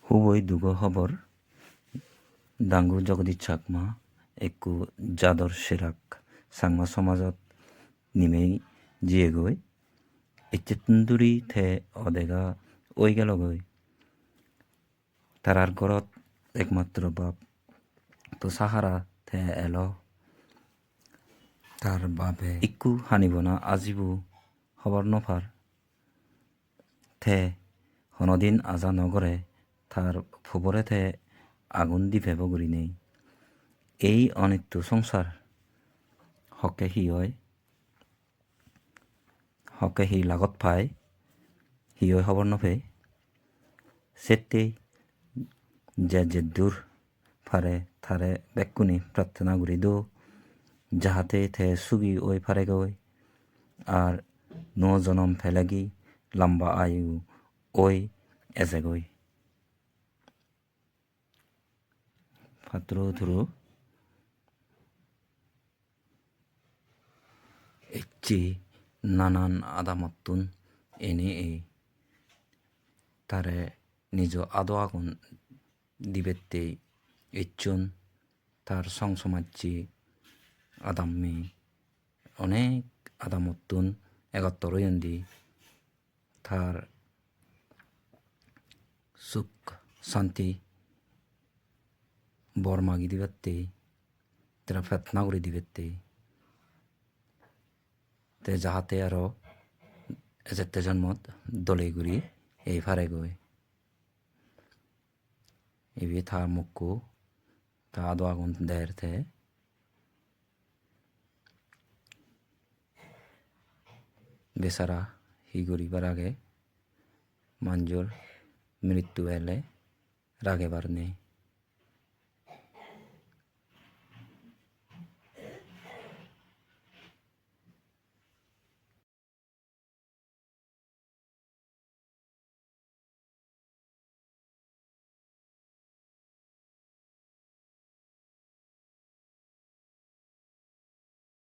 হুবই দুগো খবর ডাঙ্গু জগদীশ চাকমা একু জাদর সেরাক সাংমা সমাজত নিমেই জিয়ে গই ইচ্ছেতুন্দুরি থে অদেগা ওই গেল গই তারার ঘরত একমাত্র বাপ তো সাহারা থে এলো তার বাপে ইকু হানিব না আজিবু খবর নফার থে হনদিন আজা নগরে তার ফুবরে থে আগুন দি ভেব গুরি নেই এই অনিত্য সংসার হকে হি লাগত পায় হিয় খবর নফে সেতে যে দূর ফারে থারে বেকুনি প্রার্থনা গুরি দো যাহাতে থে সুগি ওই ফারে গই আর নো জনম ফেলেগি লম্বা আয়ু ওই এজে গই ফাত্র ধুরু এচ্চি নানান আদামত্তুন এনে তারে নিজ আদো আগুন দিবেতে ইচ্ছুন তার সংসমাজ্জি আদাম্মি অনেক আদামত্তুন এগত্তরয়ন্দি তার সুখ শান্তি বরমাগি দিবেতে তারা ফেতনা করে দিবেতে তে যাহাতে আরো এজেতে জন্মত দলে গুড়ি এই ফারে গই এবি থা মুক্কু তা আদো আগুন দের থে বেচারা হি গরিবার আগে মঞ্জুর মৃত্যু এলে রাগে বার নেই